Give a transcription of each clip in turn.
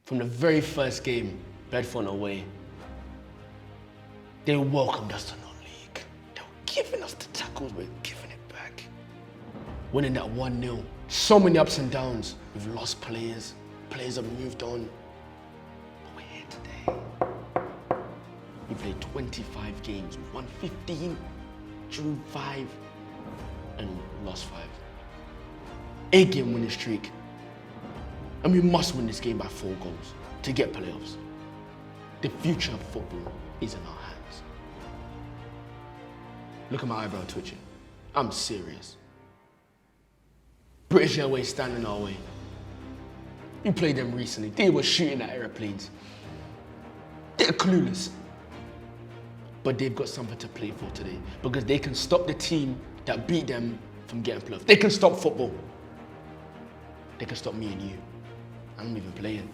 From the very first game, Bedford away, they welcomed us to non-league. They were giving us the tackles, we're giving it back. Winning that 1-0. So many ups and downs. We've lost players. Players have moved on. But we're here today. We played 25 games. We won 15, drew 5, and lost 5. 8-game winning streak. And we must win this game by 4 goals to get playoffs. The future of football is in our hands. Look at my eyebrow twitching. I'm serious. British Airways standing our way. We played them recently. They were shooting at airplanes. They're clueless. But they've got something to play for today because they can stop the team that beat them from getting playoffs. They can stop football. They can stop me and you. I'm not even playing.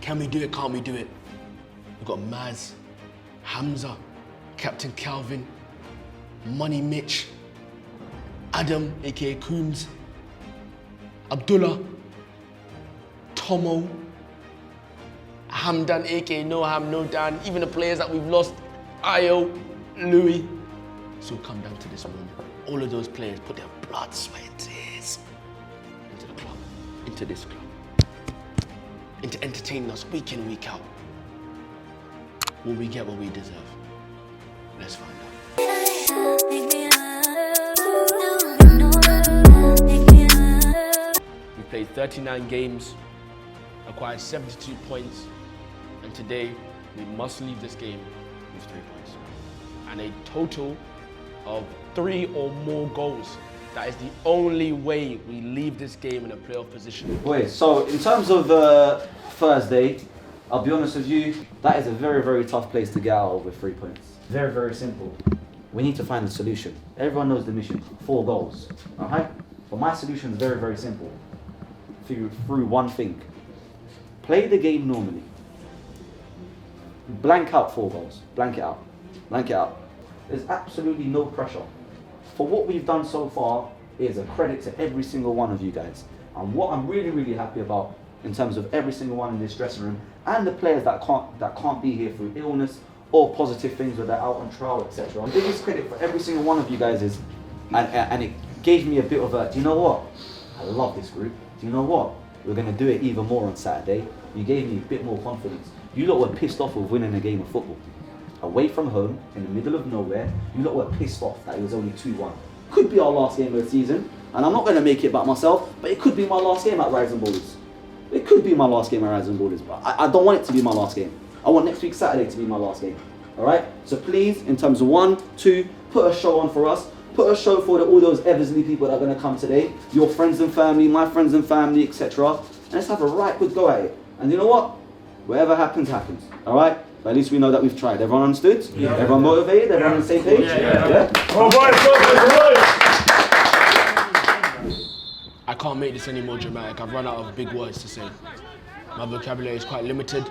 Can we do it? Can't we do it? We've got Maz, Hamza, Captain Calvin, Money Mitch, Adam, aka Coons, Abdullah, Tomo, Hamdan, aka No Ham, No Dan, even the players that we've lost, Ayo, Louis. So come down to this moment. All of those players put their blood, sweat, and tears into the club, into this club, into entertaining us week in, week out. Will we get what we deserve? Let's find out. We played 39 games, acquired 72 points, and today we must leave this game with 3 points. And a total of 3 or more goals. That is the only way we leave this game in a playoff position. Wait, so in terms of Thursday, I'll be honest with you, that is a very, very tough place to get out of with 3 points. Very, very simple. We need to find a solution. Everyone knows the mission, 4 goals, alright? But my solution is very, very simple. Through one thing. Play the game normally. Blank out 4 goals. Blank it out. Blank it out. There's absolutely no pressure. For what we've done so far is a credit to every single one of you guys. And what I'm really, really happy about in terms of every single one in this dressing room and the players that can't be here through illness or positive things where they're out on trial, etc. The biggest credit for every single one of you guys is, and it gave me a bit of a, do you know what? I love this group. Do you know what? We're going to do it even more on Saturday. You gave me a bit more confidence. You lot were pissed off with winning a game of football. Away from home, in the middle of nowhere, you lot were pissed off that it was only 2-1. Could be our last game of the season, and I'm not going to make it about myself, but it could be my last game at Rising Ballers. It could be my last game at Rising Ballers, but I don't want it to be my last game. I want next week Saturday to be my last game. Alright? So please, in terms of 1, 2, put a show on for us. Put a show for all those Eversley people that are going to come today. Your friends and family, my friends and family, etc. And let's have a right good go at it. And you know what? Whatever happens, happens. Alright? But at least we know that we've tried. Everyone understood? Yeah. Everyone motivated? Everyone on the same page? Yeah. I can't make this any more dramatic. I've run out of big words to say. My vocabulary is quite limited,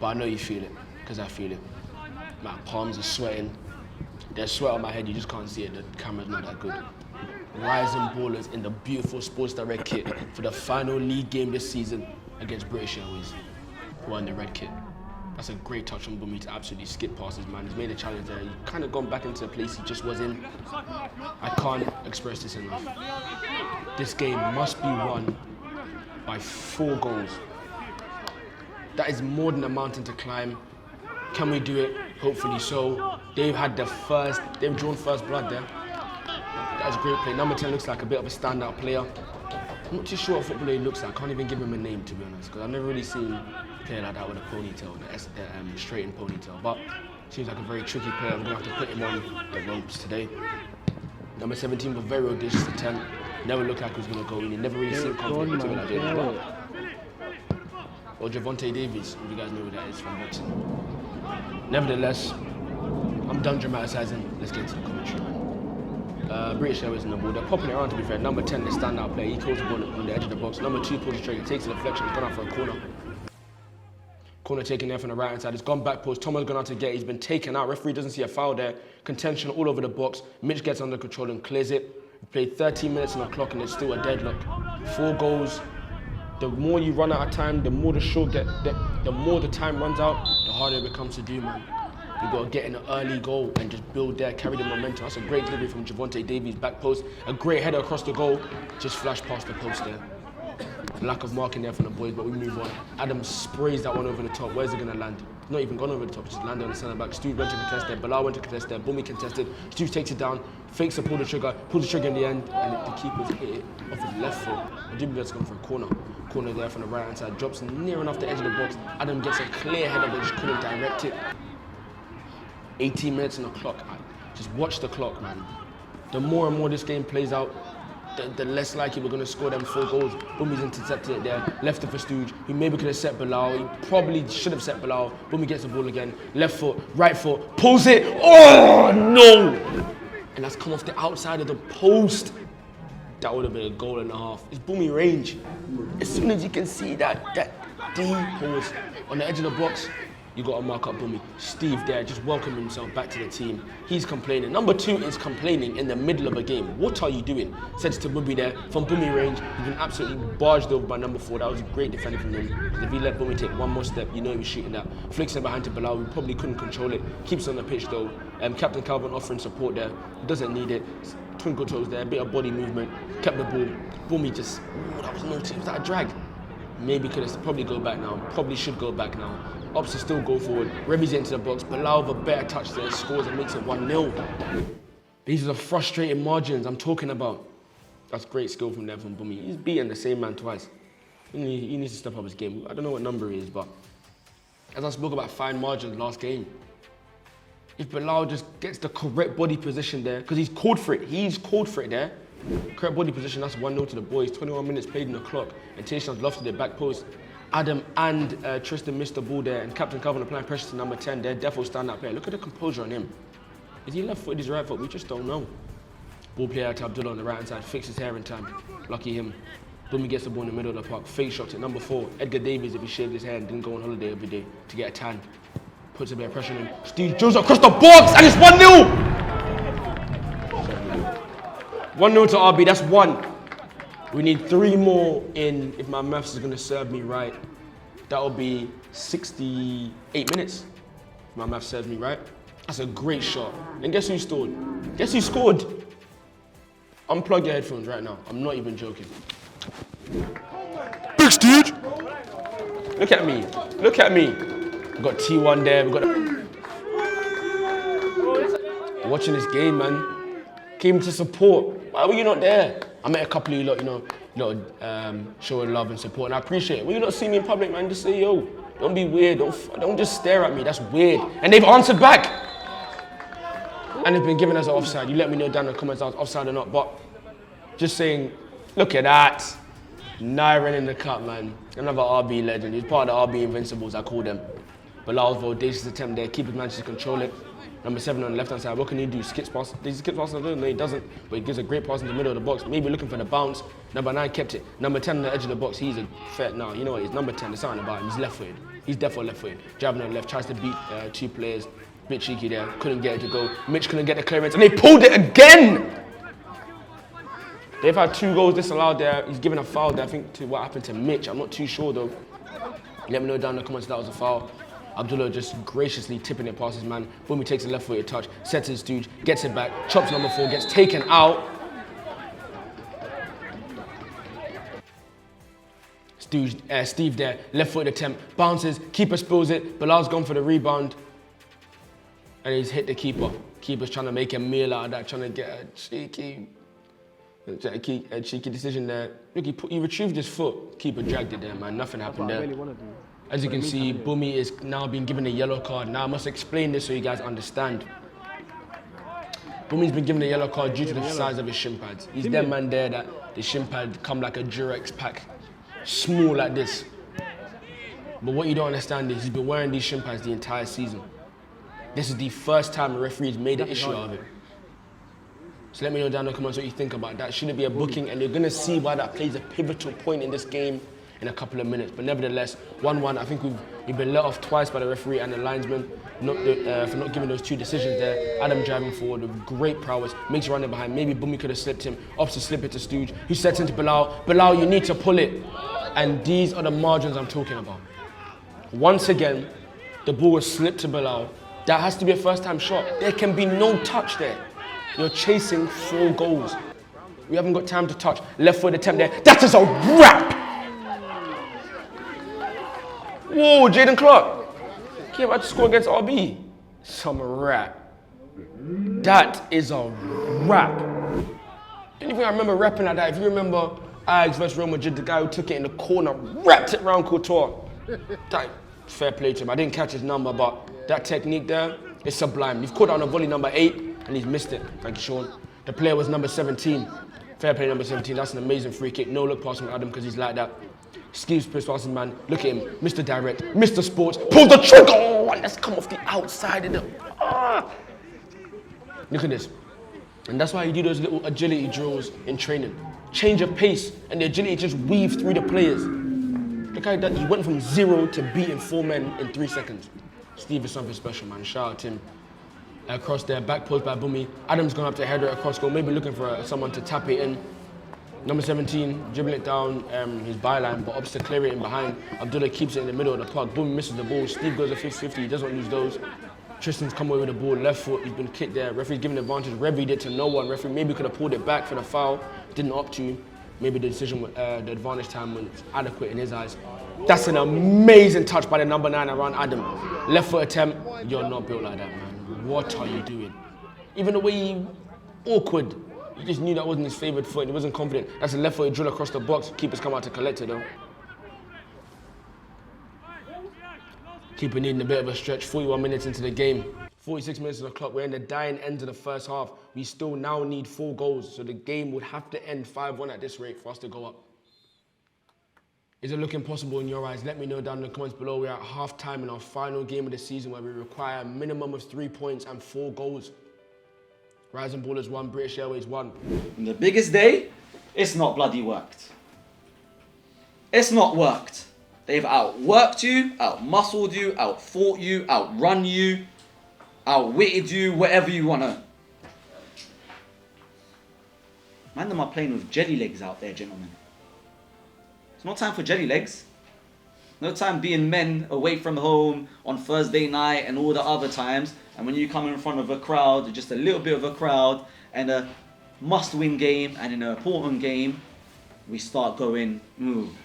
but I know you feel it, because I feel it. My palms are sweating. There's sweat on my head, you just can't see it. The camera's not that good. Rising Ballers in the beautiful Sports Direct kit for the final league game this season against British Airways, who are in the red kit. That's a great touch on Bumi to absolutely skip past his man. He's made a challenge there. He's kind of gone back into a place he just was in. I can't express this enough. This game must be won by 4 goals. That is more than a mountain to climb. Can we do it? Hopefully so. They've drawn first blood there. That's a great play. Number 10 looks like a bit of a standout player. I'm not too sure what footballer he looks like. I can't even give him a name, to be honest, because I've never really seen a player like that with a ponytail, the straightened ponytail. But seems like a very tricky player. I'm going to have to put him on the ropes today. Number 17 was very audacious attempt. Never looked like he was going to go in. He never really seemed confident to it like that. Or Javonte Davies, if you guys know who that is from boxing. Nevertheless, I'm done dramatising. Let's get into the commentary, man. British Airways in the ball. They're popping it around, to be fair. Number 10, the standout player. He kills the ball on the edge of the box. Number 2 pulls the trigger, takes a deflection. He's gone out for a corner. Corner taken there from the right hand side. It's gone back post. Tomo's gone out to get it. He's been taken out. Referee doesn't see a foul there. Contention all over the box. Mitch gets under control and clears it. We played 13 minutes on the clock and it's still a deadlock. 4 goals The more you run out of time, the more the more the time runs out, the harder it becomes to do, man. You got to get in an early goal and just build there, carry the momentum. That's a great delivery from Javonte Davies, back post. A great header across the goal, just flash past the post there. Lack of marking there from the boys, but we move on. Adam sprays that one over the top. Where's it going to land? It's not even gone over the top, just landed on the centre back. Stu went to contest there, Bilal went to contest there, Bumi contested. Stu takes it down, fakes to pull the trigger in the end, and the keeper's hit it off his left foot. I do believe that's going for a corner. Corner there from the right hand side, drops near enough the edge of the box. Adam gets a clear header, but just couldn't direct it. 18 minutes on the clock. Just watch the clock, man. The more and more this game plays out, the less likely we're going to score them 4 goals. Bumi's intercepted it there, left it for Stooge, who maybe could have set Bilal. He probably should have set Bilal. Bumi gets the ball again, left foot, right foot, pulls it. Oh no! And that's come off the outside of the post. That would have been a goal and a half. It's Bumi range. As soon as you can see that D pause on the edge of the box, you got to mark up Bumi. Steve there just welcomed himself back to the team. He's complaining. Number 2 is complaining in the middle of a game. What are you doing? Says to Bumi there. From Bumi range, he's been absolutely barged over by number 4. That was a great defending from him. Because if he let Bumi take one more step, you know he was shooting that. Flicks it behind to Bilal, who probably couldn't control it. Keeps on the pitch though. Captain Calvin offering support there. Doesn't need it. Twinkle toes there, a bit of body movement. Kept the ball. Bumi just, that was no team. Was that a drag? Maybe could have probably go back now. Probably should go back now. Opts to still go forward. Revy's into the box. Bilal with a better touch there, scores and makes it 1-0. These are the frustrating margins I'm talking about. That's great skill from there from Bumi. He's beaten the same man twice. He needs to step up his game. I don't know what number he is, but as I spoke about fine margins last game, if Bilal just gets the correct body position there, because he's called for it there. Correct body position, that's 1-0 to the boys. 21 minutes played in the clock, and Tayshawn's lofted it back post. Adam and Tristan missed the ball there, and Captain Calvin applying pressure to number 10 there. Defo stand up player. Look at the composure on him. Is he left foot? Is he right foot? We just don't know. Ball player to Abdullah on the right hand side, fixes his hair in time. Lucky him. Bumi gets the ball in the middle of the park. Fake shot to number 4. Edgar Davies, if he shaved his hair and didn't go on holiday every day to get a tan. Puts a bit of pressure on him. Steve Jones across the box, and it's 1-0! 1-0 to RB, that's 1. We need 3 more in, if my maths is going to serve me right. That'll be 68 minutes, if my maths serves me right. That's a great shot. And guess who scored? Guess who scored? Unplug your headphones right now. I'm not even joking. Big Steve! Look at me. Look at me. We've got T1 there. We've got... Watching this game, man. Came to support. Why were you not there? I met a couple of you lot, showing love and support, and I appreciate it. When you not see me in public, man, just say, yo, don't be weird. Don't just stare at me. That's weird. And they've answered back. And they've been giving us an offside. You let me know down in the comments I was offside or not, but just saying, look at that. Nyren in the cup, man. Another RB legend. He's part of the RB Invincibles, I call them. Bilal's audacious attempt there. Keepers managed to control it. Number 7 on the left-hand side, what can he do? Skips past. Does he skip past? No, he doesn't. But he gives a great pass in the middle of the box. Maybe looking for the bounce. Number 9 kept it. Number 10 on the edge of the box, he's a fair. No, you know what? He's number 10. There's something about him. He's left-footed. He's definitely left-footed. Driving on the left, tries to beat 2 players. Bit cheeky there. Couldn't get it to go. Mitch couldn't get the clearance, and they pulled it again. They've had 2 goals disallowed there. He's given a foul there, I think, to what happened to Mitch. I'm not too sure though. Let me know down in the comments if that was a foul. Abdullah just graciously tipping it past his man. Bumi takes a left-footed touch, sets his Stooge, gets it back, chops number 4, gets taken out. Steve there, left-footed attempt, bounces, keeper spills it, Bilal's gone for the rebound, and he's hit the keeper. Keeper's trying to make a meal out of that, trying to get a cheeky decision there. Look, he retrieved his foot. Keeper dragged it there, man. Nothing happened there. As you can see, Bumi is now being given a yellow card. Now I must explain this so you guys understand. Bumi's been given a yellow card due to the size of his shin pads. He's that man there that the shin pad come like a Durex pack, small like this. But what you don't understand is he's been wearing these shin pads the entire season. This is the first time a referee's made an issue of it. So let me know down in the comments what you think about that. Should it be a booking? And you're going to see why that plays a pivotal point in this game in a couple of minutes. But nevertheless, 1-1. I think we've been let off twice by the referee and the linesman for not giving those 2 decisions there. Adam driving forward with great prowess, makes a run in behind. Maybe Bumi could have slipped him. Opts to slip it to Stooge, who sets into Bilal. Bilal, you need to pull it. And these are the margins I'm talking about. Once again, the ball was slipped to Bilal. That has to be a first-time shot. There can be no touch there. You're chasing 4 goals. We haven't got time to touch. Left foot attempt there. That is a wrap! Whoa, Jaden Clark. Came out to score against RB. Some rap. That is a rap. Anything I remember rapping like that, if you remember Ajax versus Real Madrid, the guy who took it in the corner, wrapped it round Courtois. That, fair play to him. I didn't catch his number, but that technique there is sublime. You've caught on a volley number 8, and he's missed it. Thank you, Sean. The player was number 17. Fair play number 17. That's an amazing free kick. No look past from Adam because he's like that. Steve's passing man. Look at him. Mr. Direct. Mr. Sports. Pull the trigger. Oh, and that's come off the outside of the. Look at this. And that's why you do those little agility drills in training. Change of pace, and the agility just weaves through the players. Look how that he went from 0 to beating 4 men in 3 seconds. Steve is something special, man. Shout out to him. Across there, back post by Bumi. Adam's gone up to header across goal, maybe looking for someone to tap it in. Number 17, dribbling it down his byline, but opts to clear it in behind. Abdullah keeps it in the middle of the park. Bumi misses the ball. Steve goes a 50-50. He doesn't lose those. Tristan's come away with the ball, left foot. He's been kicked there. Referee's giving advantage. Referee did to no one. Referee maybe could have pulled it back for the foul. Didn't opt to. Maybe the decision, the advantage time was adequate in his eyes. That's an amazing touch by the number 9 around Adam. Left foot attempt. You're not built like that, man. What are you doing? Even the way he awkward. You just knew that wasn't his favourite foot. He wasn't confident. That's a left foot drill across the box. Keeper's come out to collect it though. Keeper needing a bit of a stretch. 41 minutes into the game. 46 minutes of the clock. We're in the dying end of the first half. We still now need 4 goals. So the game would have to end 5-1 at this rate for us to go up. Is it looking possible in your eyes? Let me know down in the comments below. We're at half-time in our final game of the season where we require a minimum of 3 points and 4 goals. Rising Ballers 1, British Airways 1. The biggest day, it's not bloody worked. It's not worked. They've outworked you, outmuscled you, outfought you, outrun you, outwitted you, whatever you want to. Man, them are playing with jelly legs out there, gentlemen. It's not time for jelly legs. No time being men away from home on Thursday night and all the other times. And when you come in front of a crowd, just a little bit of a crowd, and a must-win game and an important game, we start going,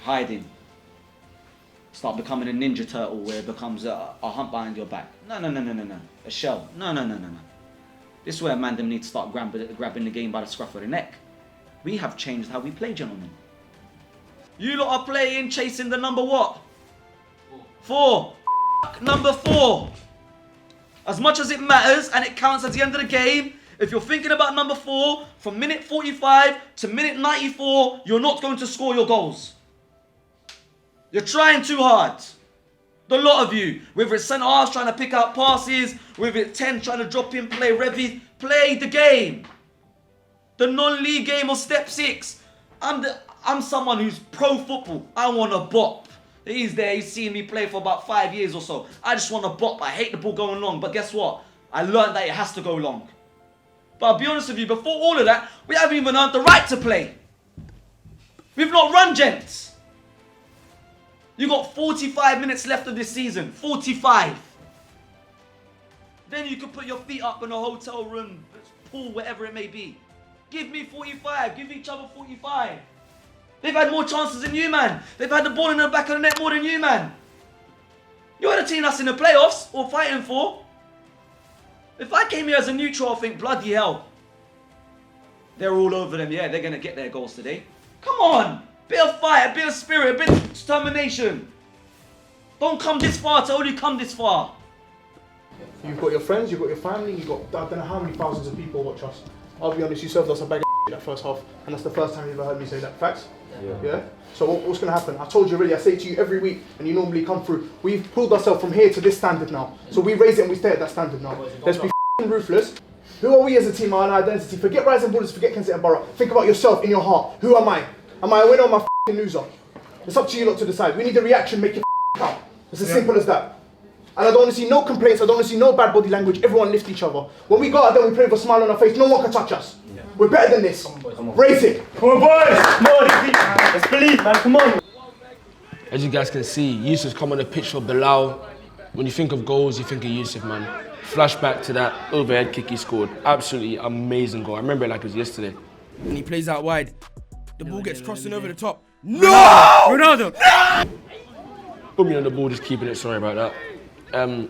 hiding. Start becoming a Ninja Turtle where it becomes a hump behind your back. No. A shell. No. This is where man them need to start grabbing the game by the scruff of the neck. We have changed how we play, gentlemen. You lot are playing, chasing the number what? 4. Number 4. As much as it matters and it counts at the end of the game, if you're thinking about number 4, from minute 45 to minute 94, you're not going to score your goals. You're trying too hard. The lot of you, whether it's centre halves trying to pick out passes, whether it's 10 trying to drop in, play Revy, play the game. The non-league game of step 6. I'm someone who's pro football. I want to bop. He's there, he's seen me play for about 5 years or so. I just want to bop. I hate the ball going long, but guess what? I learned that it has to go long. But I'll be honest with you, before all of that, we haven't even earned the right to play. We've not run, gents. You got 45 minutes left of this season. 45. Then you can put your feet up in a hotel room, pool, whatever it may be. Give me 45. Give each other 45. They've had more chances than you, man. They've had the ball in the back of the net more than you, man. You're the team that's in the playoffs or fighting for. If I came here as a neutral, I think, bloody hell. They're all over them. Yeah, they're going to get their goals today. Come on. Bit of fight, a bit of spirit, a bit of determination. Don't come this far to only come this far. You've got your friends, you've got your family, you've got, I don't know how many thousands of people watch us. I'll be honest, you served us a bag of that first half, and that's the first time you've ever heard me say that. Facts? Yeah? So what's going to happen? I told you already, I say it to you every week, and you normally come through. We've pulled ourselves from here to this standard now. So we raise it and we stay at that standard now. Let's be ruthless. Who are we as a team, our identity? Forget Rising Ballers, forget Kensington Borough. Think about yourself in your heart. Who am I? Am I a winner or am I a loser? It's up to you lot to decide. We need a reaction, make your count. It's as simple as that. And I don't want to see no complaints, I don't want to see no bad body language. Everyone lift each other. When we go out there, we play with a smile on our face. No one can touch us. We're better than this. Come on. Raise it. Come on, boys. Come on. Let's believe, man. Come on. As you guys can see, Yusuf's come on the pitch for Bilal. When you think of goals, you think of Yusuf, man. Flashback to that overhead kick he scored. Absolutely amazing goal. I remember it like it was yesterday. And he plays out wide. The ball gets crossing over the top. No! Ronaldo! Put me on the ball, just keeping it. Sorry about that.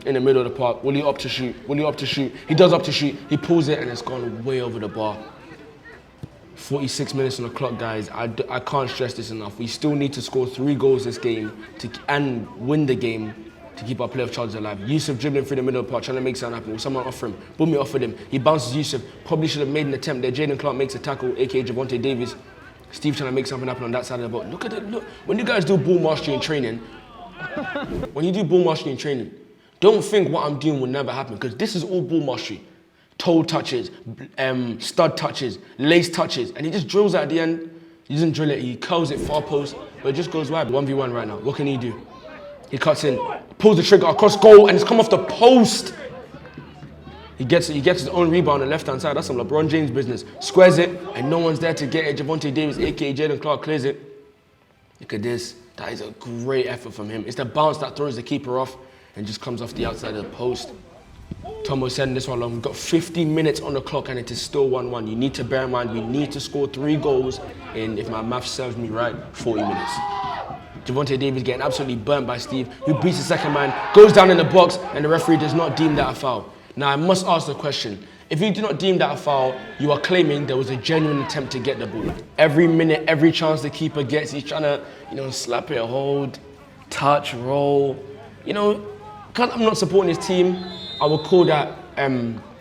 In the middle of the park. Will he opt to shoot? Will he opt to shoot? He does opt to shoot. He pulls it and it's gone way over the bar. 46 minutes on the clock, guys. I can't stress this enough. We still need to score 3 goals this game and win the game to keep our playoff chances alive. Yusuf dribbling through the middle of the park, trying to make something happen. Will someone offer him? Bumi offered him. He bounces Yusuf. Probably should have made an attempt there. Jaden Clark makes a tackle, aka Javonte Davies. Steve trying to make something happen on that side of the boat. Look at it. Look. When you guys do ball mastery in training, don't think what I'm doing will never happen, because this is all ball mastery. Toe touches, stud touches, lace touches, and he just drills it at the end. He doesn't drill it, he curls it far post, but it just goes wide. 1v1 right now. What can he do? He cuts in, pulls the trigger across goal, and it's come off the post. He gets his own rebound on the left-hand side. That's some LeBron James business. Squares it, and no one's there to get it. Javonte Davies, aka Jaden Clark, clears it. Look at this. That is a great effort from him. It's the bounce that throws the keeper off and just comes off the outside of the post. Tomo sending this one along. We've got 15 minutes on the clock and it is still 1-1. You need to bear in mind we need to score 3 goals in, if my math serves me right, 40 minutes. Javonte Davies getting absolutely burnt by Steve, who beats the second man, goes down in the box, and the referee does not deem that a foul. Now I must ask the question. If you do not deem that a foul, you are claiming there was a genuine attempt to get the ball. Every minute, every chance the keeper gets, he's trying to, slap it, hold, touch, roll. Because I'm not supporting his team, I would call that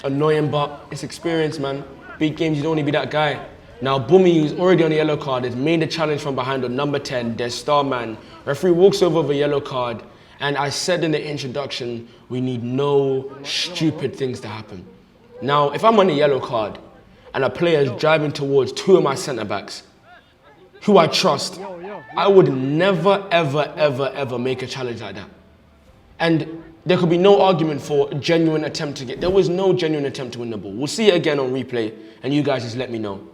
annoying, but it's experience, man. Big games, you don't want to be that guy. Now, Bumi, who's already on the yellow card, has made the challenge from behind on number 10, their star man. Referee walks over with a yellow card, and I said in the introduction, we need no stupid things to happen. Now, if I'm on a yellow card, and a player is driving towards 2 of my centre-backs, who I trust, I would never, ever, ever, ever make a challenge like that. And there could be no argument for a genuine attempt to get. There was no genuine attempt to win the ball. We'll see it again on replay, and you guys just let me know.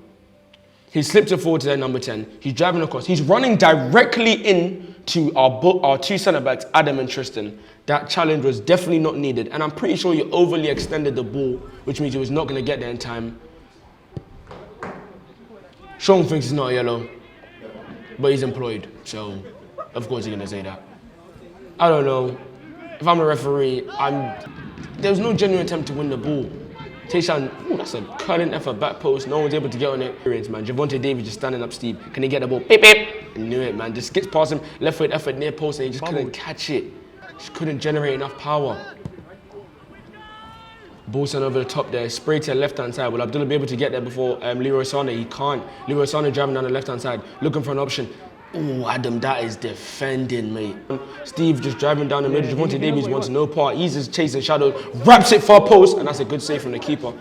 He slipped it forward to their number 10. He's driving across. He's running directly into our 2 centre-backs, Adam and Tristan. That challenge was definitely not needed, and I'm pretty sure you overly extended the ball, which means he was not going to get there in time. Sean thinks it's not a yellow, but he's employed, so of course he's going to say that. I don't know. If I'm a referee, there was no genuine attempt to win the ball. Tayshaun, that's a curling effort, back post. No one's able to get on it. Man, Javonte Davies just standing up Steve. Can he get the ball? Beep, beep. I knew it, man. Just gets past him, left foot effort near post, and he just couldn't catch it. Just couldn't generate enough power. Ball sent over the top there, spray to the left-hand side. Will Abdullah be able to get there before Leroy Sané? He can't. Leroy Sané driving down the left-hand side, looking for an option. Oh, Adam, that is defending, mate. Steve just driving down the middle. Javonte Davies wants no part. He's just chasing shadows, wraps it far post, and that's a good save from the keeper.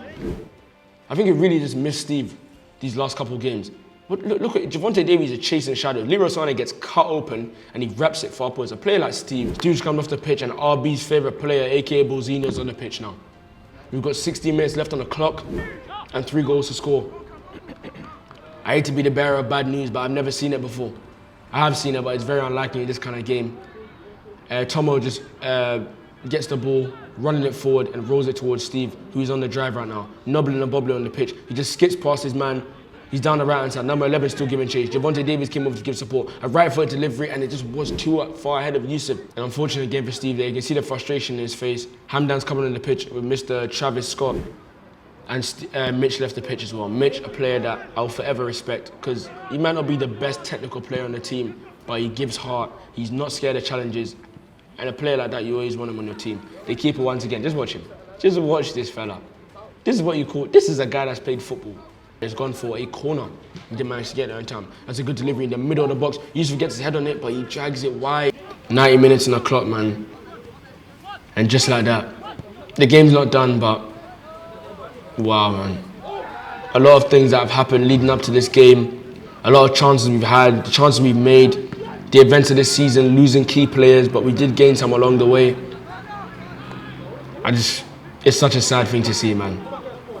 I think it really just missed Steve these last couple of games. But look at Javonte Davies is chasing shadows. Leroy Sané gets cut open and he wraps it far post. A player like Steve just comes off the pitch, and RB's favourite player, aka Bolzino's on the pitch now. We've got 16 minutes left on the clock and 3 goals to score. I hate to be the bearer of bad news, but I've never seen it before. I have seen it, but it's very unlikely in this kind of game. Tomo just gets the ball, running it forward, and rolls it towards Steve, who's on the drive right now. Nobbling and bobbling on the pitch. He just skips past his man. He's down the right-hand side. Number 11 still giving chase. Javonte Davies came over to give support. A right-foot delivery, and it just was too far ahead of Yusuf. An unfortunate game for Steve there. You can see the frustration in his face. Hamdan's coming on the pitch with Mr. Travis Scott. And Mitch left the pitch as well. Mitch, a player that I'll forever respect, because he might not be the best technical player on the team, but he gives heart. He's not scared of challenges. And a player like that, you always want him on your team. The keeper, once again, just watch him. Just watch this fella. This is what you call, this is a guy that's played football. He's gone for a corner. He didn't manage to get there in time. That's a good delivery in the middle of the box. Yusuf gets his head on it, but he drags it wide. 90 minutes on the clock, man. And just like that, the game's not done, but wow, man. A lot of things that have happened leading up to this game. A lot of chances we've had, the chances we've made, the events of this season, losing key players, but we did gain some along the way. It's such a sad thing to see, man.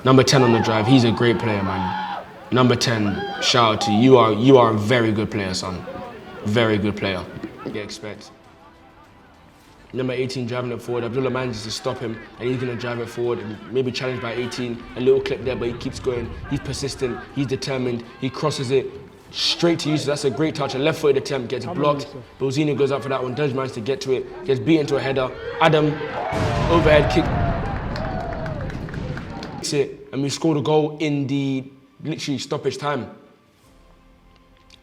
Number 10 on the drive, he's a great player, man. Number 10, shout out to you. You are a very good player, son. Very good player. they expect. Number 18 driving it forward, Abdullah manages to stop him and he's going to drive it forward and maybe challenged by 18, a little clip there, but he keeps going, he's persistent, he's determined, he crosses it straight to Yusuf. That's a great touch, a left-footed attempt, gets blocked, Bozino goes up for that one, does manage to get to it, gets beaten to a header, Adam, overhead kick, it, and we scored a goal in the literally stoppage time.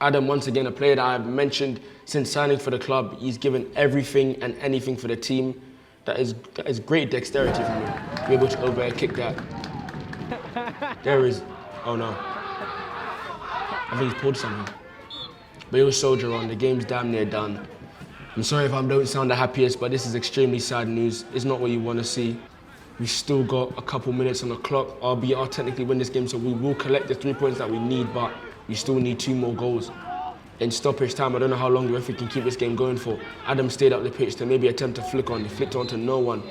Adam, once again, a player that I've mentioned since signing for the club. He's given everything and anything for the team. That is great dexterity from him. Be able to overhead kick that. There is, oh no. I think he's pulled something. But he'll soldier on, the game's damn near done. I'm sorry if I don't sound the happiest, but this is extremely sad news. It's not what you want to see. We've still got a couple minutes on the clock. Albeit I'll technically win this game, so we will collect the 3 points that we need, but we still need 2 more goals. In stoppage time, I don't know how long the referee can keep this game going for. Adam stayed up the pitch to maybe attempt to flick on. He flicked on to no one.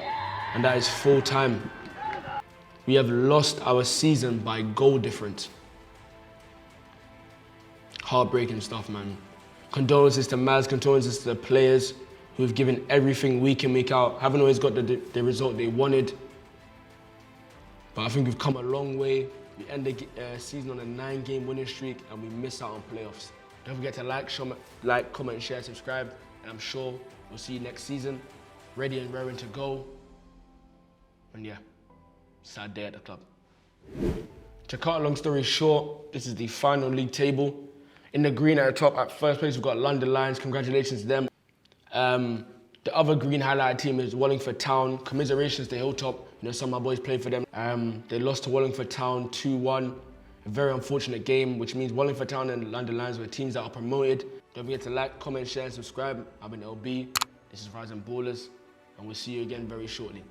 And that is full time. We have lost our season by goal difference. Heartbreaking stuff, man. Condolences to Maz, condolences to the players who've given everything week in, week out. Haven't always got the result they wanted. But I think we've come a long way. We end the season on a 9-game winning streak and we miss out on playoffs. Don't forget to like, comment, share, subscribe, and I'm sure we'll see you next season, ready and raring to go. And yeah, sad day at the club. To cut a long story short, this is the final league table. In the green at the top, at first place, we've got London Lions. Congratulations to them. The other green highlighted team is Wallingford Town. Commiserations to Hilltop. You know, some of my boys played for them. They lost to Wallingford Town 2-1. A very unfortunate game, which means Wallingford Town and London Lions were teams that are promoted. Don't forget to like, comment, share, and subscribe. I've been LB. This is Rising Ballers, and we'll see you again very shortly.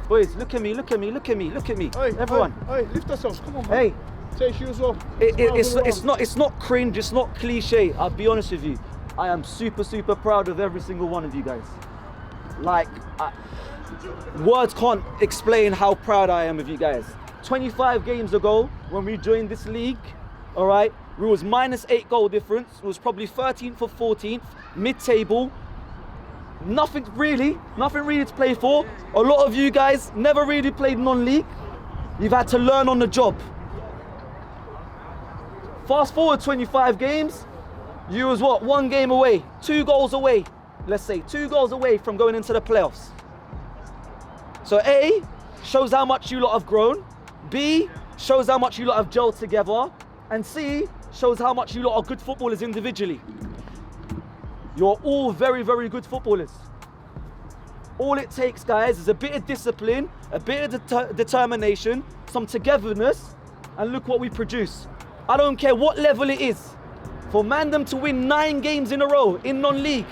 Boys, look at me, look at me, look at me, look at me. Hey, everyone. Hey, lift yourselves, come on, man. Hey. Take you as well. It's not cringe, it's not cliche. I'll be honest with you. I am super proud of every single one of you guys. Like, words can't explain how proud I am of you guys. 25 games ago, when we joined this league, all right, we was -8 goal difference. It was probably 13th or 14th, mid-table. Nothing really to play for. A lot of you guys never really played non-league. You've had to learn on the job. Fast forward 25 games, you was what, 1 game away, 2 goals away, let's say, 2 goals away from going into the playoffs. So A, shows how much you lot have grown. B, shows how much you lot have gelled together. And C, shows how much you lot are good footballers individually. You're all very good footballers. All it takes, guys, is a bit of discipline, a bit of determination, some togetherness, and look what we produce. I don't care what level it is. For Mandem to win 9 games in a row in non-league,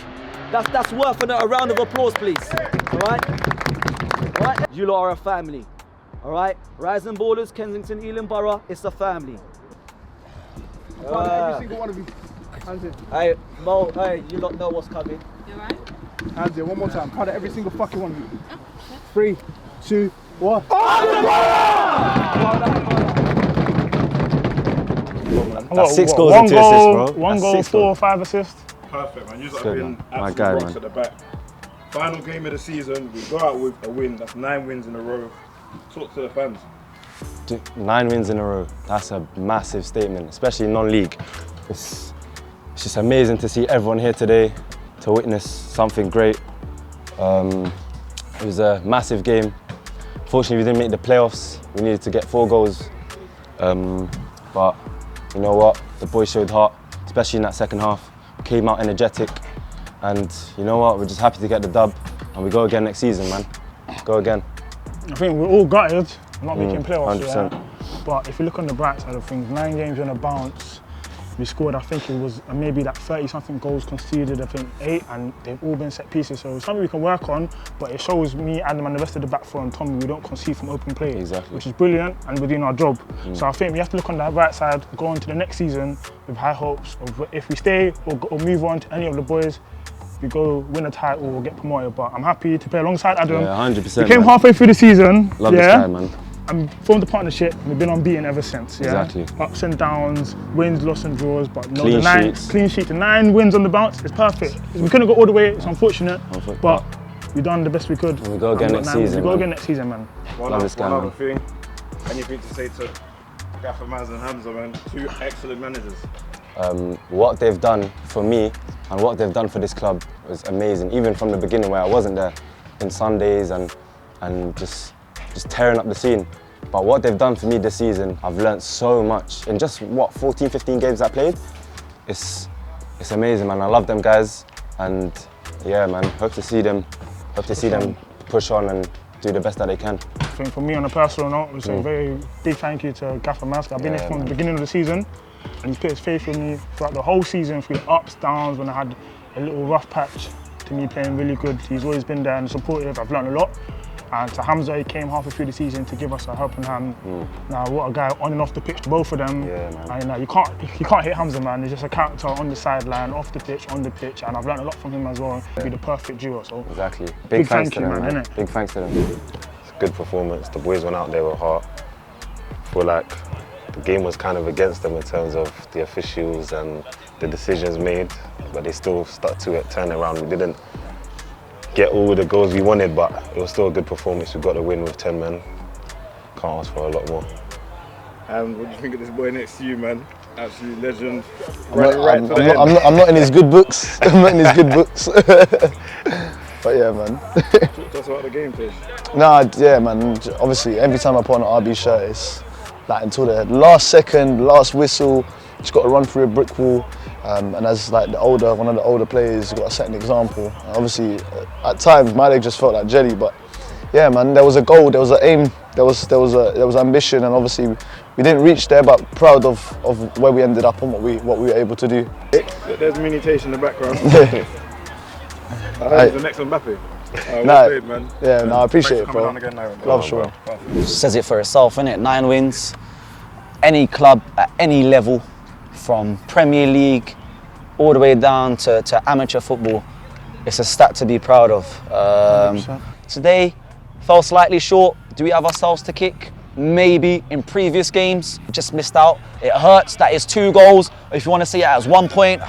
that's worth a round of applause, please. All right? All right? You lot are a family. All right? Rising Ballers, Kensington, Ealing Borough, it's a family. Every single one of you. Hands in. Hey, Mo, hey, you lot know what's coming. You alright? Hands in, one more time. Proud of every single fucking one of you. 3, 2, 1. That's 6 goals and 2 assists, bro. 1 goal, 4 or 5 assists. Perfect, man. You lot have been absolute rocks at the back. Final game of the season, we go out with a win. That's 9 wins in a row. Talk to the fans. 9 wins in a row. That's a massive statement, especially non-league. It's just amazing to see everyone here today to witness something great. It was a massive game. Fortunately, we didn't make the playoffs. We needed to get 4 goals. But you know what? The boys showed heart, especially in that second half. Came out energetic. And you know what? We're just happy to get the dub. And we go again next season, man. Go again. I think we're all gutted not making playoffs. 100%. Yeah. But if you look on the bright side of things, 9 games on a bounce, we scored, I think it was maybe that 30-something goals conceded, I think 8, and they've all been set pieces. So it's something we can work on, but it shows me, Adam, and the rest of the back four and Tommy, we don't concede from open play, which is brilliant, and we're doing our job. So I think we have to look on that right side, go on to the next season with high hopes of if we stay or move on to any of the boys, we go win a title or get promoted. But I'm happy to play alongside Adam. Yeah, 100%. We came halfway through the season. Love this guy, man. And formed a partnership, and we've been unbeaten ever since. Yeah? Exactly. Ups and downs, wins, loss and draws, but no, Clean sheets, the 9 wins on the bounce. It's perfect. We couldn't go all the way. It's unfortunate, but we've done the best we could. And we go again next season. We go again next season, man. One other thing. Anything to say to Gaffer Maz and Hamza, man? 2 excellent managers. What they've done for me and what they've done for this club was amazing. Even from the beginning, where I wasn't there, in Sundays and just tearing up the scene. But what they've done for me this season, I've learnt so much. In just, 14, 15 games I played, it's amazing, man. I love them guys, and yeah, man, hope to see them push on and do the best that they can. I think for me, on a personal note, it's a very big thank you to Gaffer Mask. I've been here from the beginning of the season, and he's put his faith in me throughout the whole season, through the ups, downs, when I had a little rough patch to me playing really good. He's always been there and supportive. I've learned a lot. And to Hamza, he came halfway through the season to give us a helping hand. Now, what a guy on and off the pitch, both of them. Yeah, man. And you can't hit Hamza, man. He's just a character on the sideline, off the pitch, on the pitch, and I've learned a lot from him as well. He'd be the perfect duo. So exactly. Big thanks thank to you, them, man. Big thanks to them. It's a good performance. The boys went out there with heart. I feel like the game was kind of against them in terms of the officials and the decisions made, but they still stuck to it, turned around. We didn't get all the goals we wanted, but it was still a good performance. We got the win with 10 men. Can't ask for a lot more. What do you think of this boy next to you, man? Absolute legend. I'm not in his good books. I'm not in his good books. But yeah, man. Talk to us about the game, please. Nah, yeah, man. Obviously, every time I put on an RB shirt, it's like until the last second, last whistle, just got to run through a brick wall. And as like one of the older players, got to set an example. And obviously, at times my leg just felt like jelly. But yeah, man, there was a goal, there was an aim, there was ambition, and obviously we didn't reach there. But proud of where we ended up and what we were able to do. There's Mini Tash in the background. I heard he's the next Mbappe. Nah, played, man. Yeah, no, I appreciate it, bro. Love, sure. Says it for itself, innit? 9 wins. Any club at any level, from Premier League all the way down to amateur football, it's a stat to be proud of. Today, fell slightly short. Do we have ourselves to kick? Maybe in previous games, just missed out. It hurts that it's 2 goals. If you want to see it as 1 point,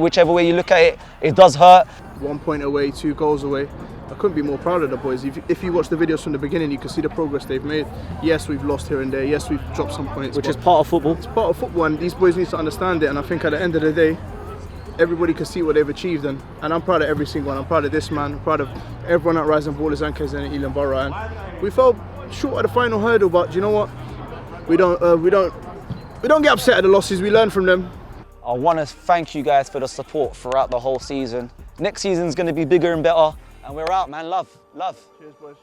whichever way you look at it, it does hurt. 1 point away, 2 goals away. I couldn't be more proud of the boys. If you watch the videos from the beginning, you can see the progress they've made. Yes, we've lost here and there. Yes, we've dropped some points. Which is part of football. It's part of football, and these boys need to understand it. And I think at the end of the day, everybody can see what they've achieved. And I'm proud of every single one. I'm proud of this man. I'm proud of everyone at Rising Ballers and KZN Ealing Borough. And we fell short at the final hurdle, but do you know what? We don't get upset at the losses. We learn from them. I want to thank you guys for the support throughout the whole season. Next season's going to be bigger and better. And we're out, man. Love. Cheers, boys.